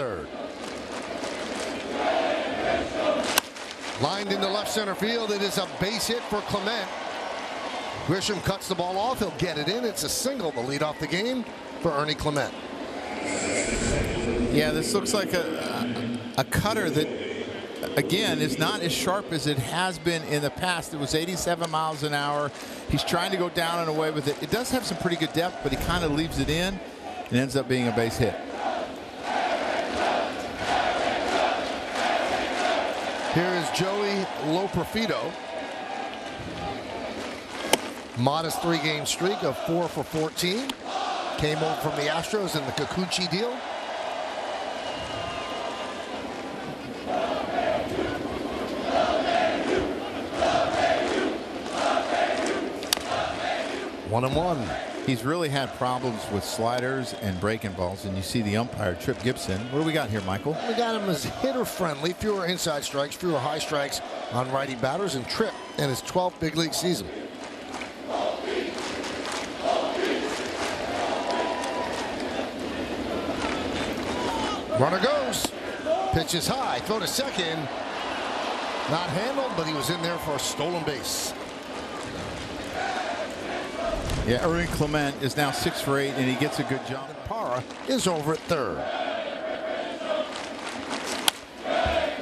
third. Lined into left center field. It is a base hit for Clement. Grisham cuts the ball off. He'll get it in. It's a single to lead off the game for Ernie Clement. Yeah, this looks like a cutter that, again, is not as sharp as it has been in the past. It was 87 miles an hour. He's trying to go down and away with it. It does have some pretty good depth, but he kind of leaves it in and ends up being a base hit. Here is Joey Loprofito. Modest 3-game streak of 4 for 14. Came over from the Astros in the Kikuchi deal. One and one. He's really had problems with sliders and breaking balls, and you see the umpire, Trip Gibson. What do we got here, Michael? We got him as hitter friendly, fewer inside strikes, fewer high strikes on righty batters, and Trip in his 12th big league season. Runner goes. Pitch is high. Throw to second. Not handled, but he was in there for a stolen base. Yeah, Ernie Clement is now 6 for 8, and he gets a good job. Parra is over at third.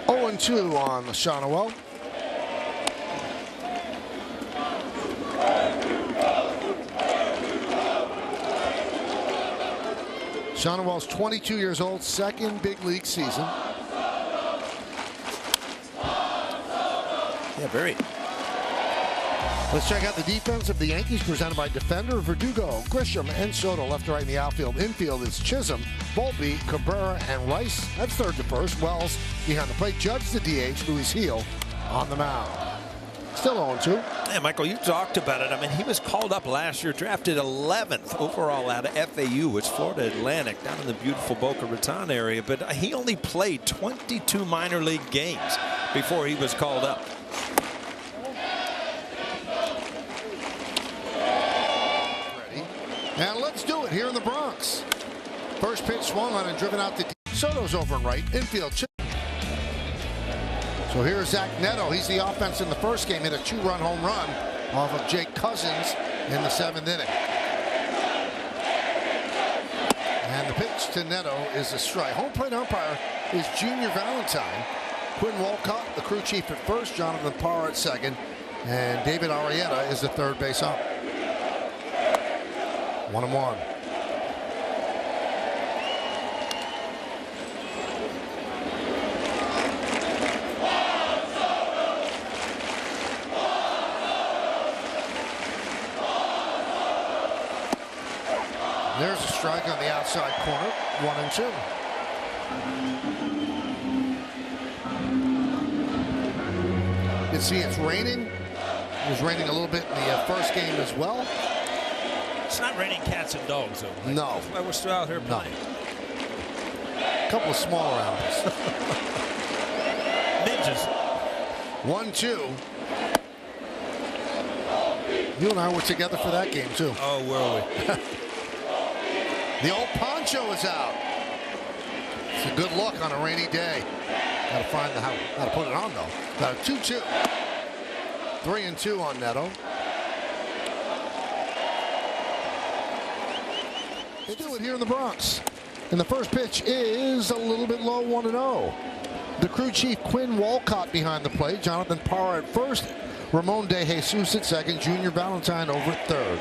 0-2 on Shawnuel. Shawnuel's 22 years old, second big league season. Yeah, very. Let's check out the defense of the Yankees, presented by Defender, Verdugo, Grisham, and Soto. Left to right in the outfield. Infield is Chisholm, Volpe, Cabrera, and Rice. That's third to first. Wells behind the plate. Judge the DH. Luis Heel on the mound. Still 0-2. Yeah, Michael, you talked about it. I mean, he was called up last year, drafted 11th overall out of FAU, which Florida Atlantic, down in the beautiful Boca Raton area. But he only played 22 minor league games before he was called up. And let's do it here in the Bronx. First pitch swung on and driven out to Soto's over and right. Infield. So here's Zach Neto. He's the offense in the first game. Hit a 2-run home run off of Jake Cousins in the 7th inning. And the pitch to Neto is a strike. Home plate umpire is Junior Valentine. Quinn Walcott, the crew chief at first. Jonathan Parra at second. And David Arrieta is the third base ump. 1-1. There's a strike on the outside corner. 1-2. You can see it's raining. It was raining a little bit in the first game as well. It's not raining cats and dogs, though. Like, no. That's why we're still out here playing. A couple of smaller animals. Ninjas. 1-2. You and I were together for that game, too. Oh, were we? The old poncho is out. It's a good look on a rainy day. Got to find how to put it on, though. Got a 2-2. 3-2 on Neto. They do it here in the Bronx. And the first pitch is a little bit low, 1-0. The crew chief, Quinn Walcott, behind the plate. Jonathan Parra at first. Ramon De Jesus at second. Junior Valentine over at third.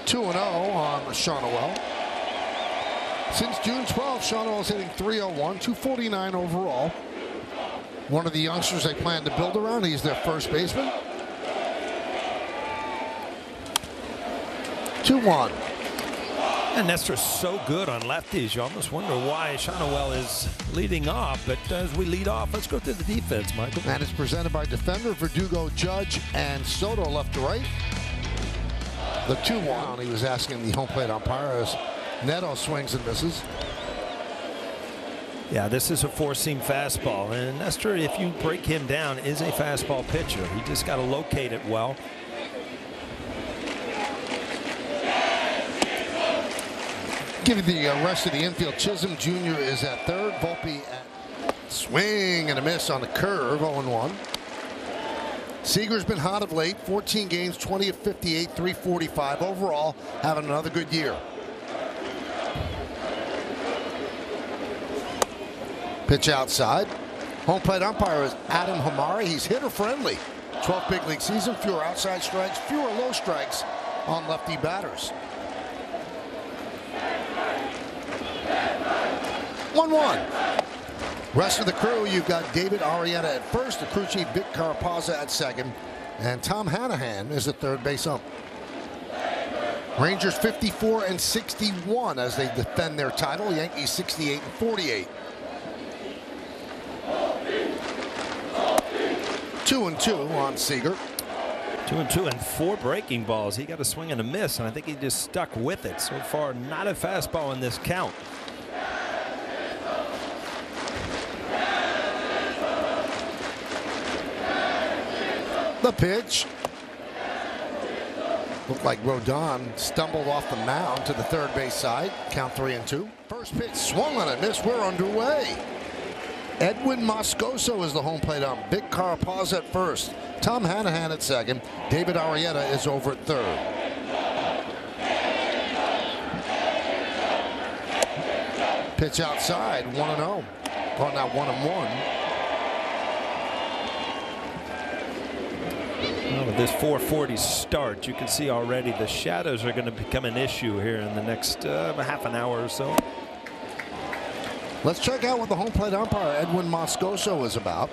(2-0) on Shawnuel. Since June 12th, Shawnuel is hitting .301, 249 overall. One of the youngsters they plan to build around. He's their first baseman. 2-1. And Nestor's so good on lefties. You almost wonder why Shawnuel is leading off. But as we lead off, let's go to the defense, Michael. And it's presented by Defender, Verdugo, Judge, and Soto left to right. The 2-1. He was asking the home plate umpire as Neto swings and misses. Yeah, this is a four-seam fastball. And Nestor, if you break him down, is a fastball pitcher. He just got to locate it well. Give you the rest of the infield. Chisholm Jr. is at third. Volpe at swing and a miss on the curve, 0-1. Seager's been hot of late. 14 games, 20 of 58, 345. Overall, having another good year. Pitch outside. Home plate umpire is Adam Hamari. He's hitter friendly. 12th big league season, fewer outside strikes, fewer low strikes on lefty batters. 1-1. Rest of the crew, you've got David Arrieta at first, the crew chief Vic Carapazza at second, and Tom Hanahan is the third base ump. Rangers 54-61 as they defend their title. Yankees 68-48. 2-2 on Seager. 2-2 and 4 breaking balls. He got a swing and a miss, and I think he just stuck with it. So far, not a fastball in this count. The pitch. Looked like Rodon stumbled off the mound to the third base side. Count 3-2. First pitch swung on a miss. We're underway. Edwin Moscoso is the home plate ump. Vic Carapaz at first. Tom Hanahan at second. David Arrieta is over at third. Pitch outside, 1-0. Well, now 1-1. Well, with this 4:40 start, you can see already the shadows are going to become an issue here in the next half an hour or so. Let's check out what the home plate umpire Edwin Moscoso is about.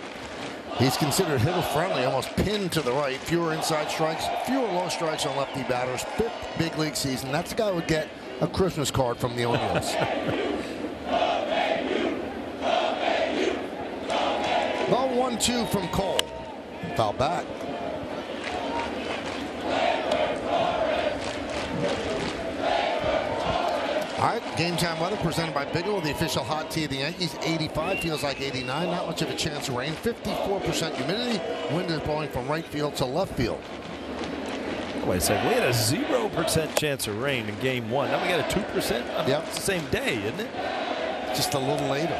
He's considered hitter friendly, almost pinned to the right. Fewer inside strikes, fewer low strikes on lefty batters. 5th big league season. That's the guy who would get a Christmas card from the Onions. Ball 1-2 from Cole. Foul back. All right, game time weather presented by Bigelow, the official hot tea of the Yankees. 85 feels like 89. Not much of a chance of rain. 54% humidity. Wind is blowing from right field to left field. Wait a second. We had a 0% chance of rain in game 1. Now we got a 2%. Yep. It's the same day, isn't it? Just a little later.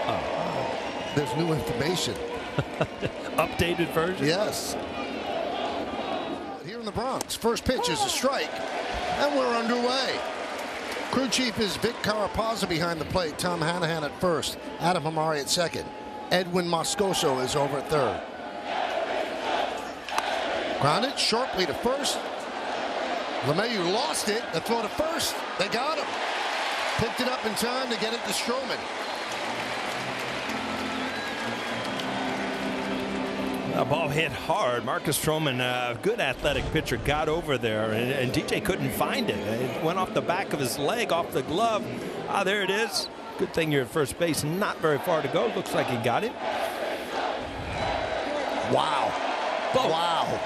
Oh. There's new information. Updated version? Yes. Here in the Bronx, first pitch is a strike, and we're underway. Crew chief is Vic Carapazza behind the plate. Tom Hanahan at first. Adam Hamari at second. Edwin Moscoso is over at third. Grounded sharply to first. LeMahieu lost it. The throw to first. They got him. Picked it up in time to get it to Stroman. A ball hit hard. Marcus Stroman, a good athletic pitcher, got over there, and DJ couldn't find it. It went off the back of his leg, off the glove. Ah, there it is. Good thing you're at first base. Not very far to go. Looks like he got it. Wow. Boom. Wow.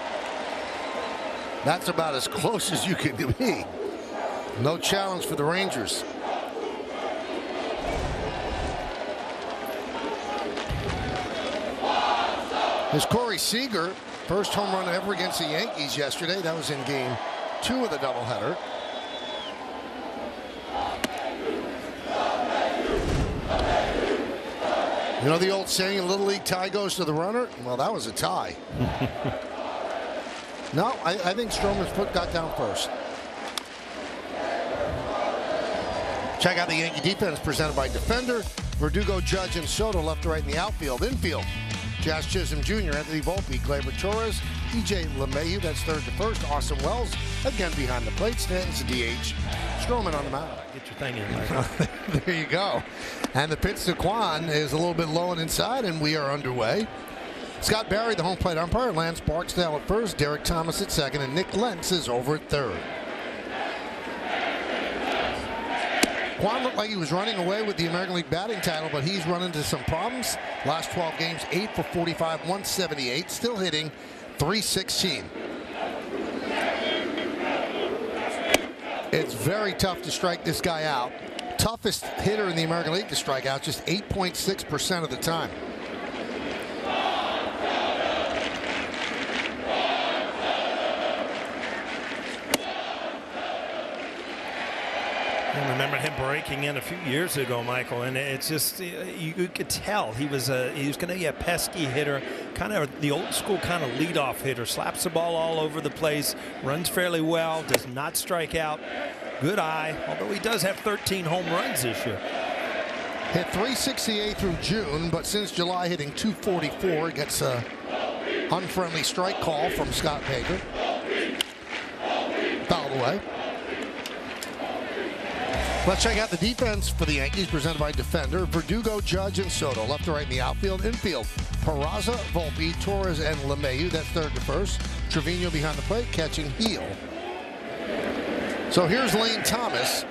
That's about as close as you can be. No challenge for the Rangers. There's Corey Seager, first home run ever against the Yankees yesterday. That was in game 2 of the doubleheader. You know the old saying, a Little League tie goes to the runner? Well, that was a tie. No, I think Stroman's foot got down first. Check out the Yankee defense presented by Defender. Verdugo, Judge, and Soto left to right in the outfield. Infield, Jazz Chisholm Jr., Anthony Volpe, Gleyber Torres, E.J. LeMahieu, that's third to first. Austin Wells, again behind the plate. Stanton's a DH. Stroman on the mound. Get your thing in, Michael. There you go. And the pitch to Kwan is a little bit low and inside, and we are underway. Scott Barry, the home plate umpire. Lance Barksdale at first. Derek Thomas at second. And Nick Lentz is over at third. Kwan looked like he was running away with the American League batting title, but he's run into some problems. Last 12 games, 8 for 45, 178. Still hitting .316. It's very tough to strike this guy out. Toughest hitter in the American League to strike out, just 8.6% of the time. I remember him breaking in a few years ago, Michael, and it's just you could tell he was going to be a pesky hitter, kind of the old school kind of leadoff hitter. Slaps the ball all over the place, runs fairly well, does not strike out. Good eye, although he does have 13 home runs this year. Hit .368 through June, but since July hitting .244. Gets a unfriendly strike call from Scott Baker. Fouled away. Let's check out the defense for the Yankees, presented by Defender. Verdugo, Judge, and Soto. Left to right in the outfield. Infield, Peraza, Volpe, Torres, and LeMahieu. That's third to first. Trevino behind the plate, catching heel. So here's Lane Thomas.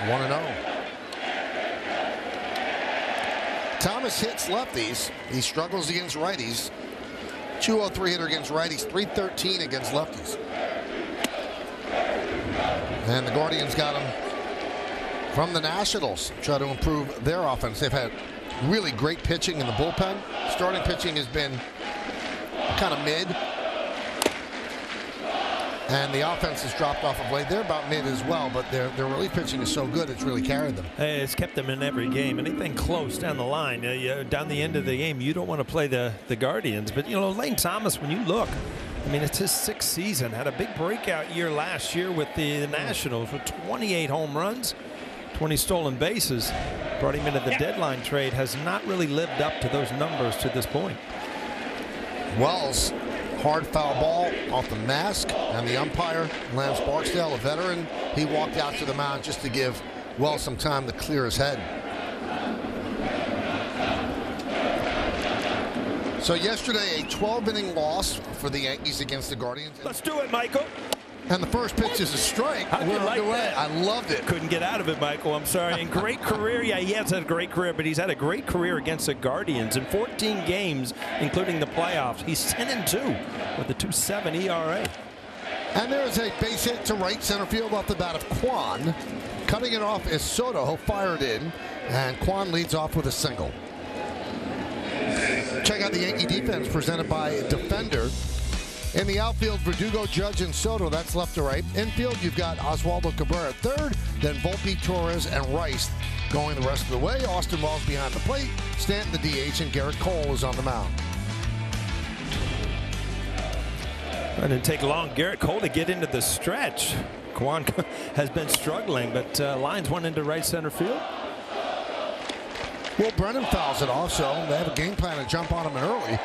1-0. Thomas hits lefties. He struggles against righties. .203 hitter against righties, .313 against lefties. And the Guardians got him from the Nationals. Try to improve their offense. They've had really great pitching in the bullpen. Starting pitching has been kind of mid. And the offense has dropped off of late. They're about mid as well, but their relief pitching is so good, it's really carried them. Hey, it's kept them in every game. Anything close down the line, down the end of the game, you don't want to play the Guardians. But, Lane Thomas, when you look, I mean, it's his 6th season. Had a big breakout year last year with the Nationals with 28 home runs, 20 stolen bases. Brought him into the deadline trade. Has not really lived up to those numbers to this point. Wells, hard foul ball off the mask, and the umpire, Lance Barksdale, a veteran, he walked out to the mound just to give Wells some time to clear his head. So yesterday, a 12-inning loss for the Yankees against the Guardians. Let's do it, Michael. And the first pitch is a strike. How'd you like that? I loved it. Couldn't get out of it, Michael. I'm sorry. And great career. Yeah, he has had a great career, but he's had a great career against the Guardians in 14 games, including the playoffs. He's 10-2 with a 2.7 ERA. And there's a base hit to right center field off the bat of Kwan. Cutting it off is Soto, who fired in, and Kwan leads off with a single. Check out the Yankee defense presented by Defender. In the outfield, Verdugo, Judge, and Soto. That's left to right. Infield, you've got Oswaldo Cabrera at third, then Volpe, Torres, and Rice going the rest of the way. Austin Wells behind the plate, Stanton the DH, and Garrett Cole is on the mound. It didn't take long, Garrett Cole, to get into the stretch. Kwan has been struggling, but lines one into right center field. Well, Brennan fouls it off, so they have a game plan to jump on him early.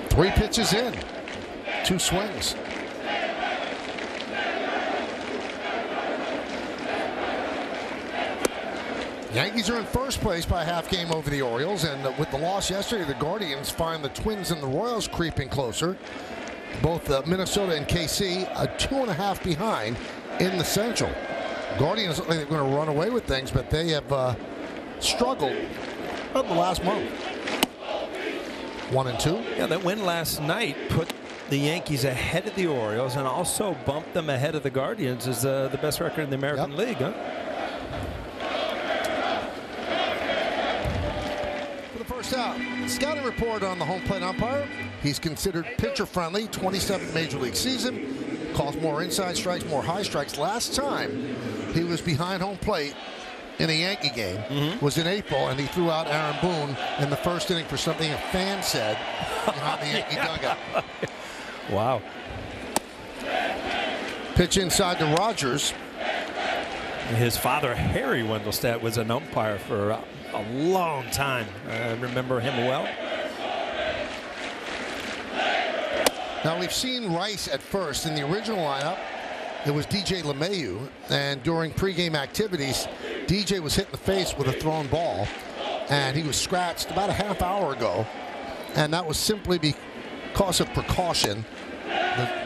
3 pitches in, 2 swings. Yankees are in first place by a half game over the Orioles, and with the loss yesterday, the Guardians find the Twins and the Royals creeping closer. Both Minnesota and KC a 2.5 behind in the Central. Guardians look like they're going to run away with things, but they have struggled over the last month. 1-2. Yeah, that win last night put the Yankees ahead of the Orioles and also bumped them ahead of the Guardians as the best record in the American League. Huh? For the first out, scouting report on the home plate umpire. He's considered pitcher friendly, 27th Major League season. Calls more inside strikes, more high strikes. Last time he was behind home plate in a Yankee game was in April, and he threw out Aaron Boone in the first inning for something a fan said behind the Yankee dugout. Wow. Pitch inside to Rogers. His father, Harry Wendelstedt, was an umpire for a long time. I remember him well. Now, we've seen Rice at first. In the original lineup, it was DJ LeMahieu, and during pregame activities, DJ was hit in the face with a thrown ball, and he was scratched about a half hour ago, and that was simply because of precaution. The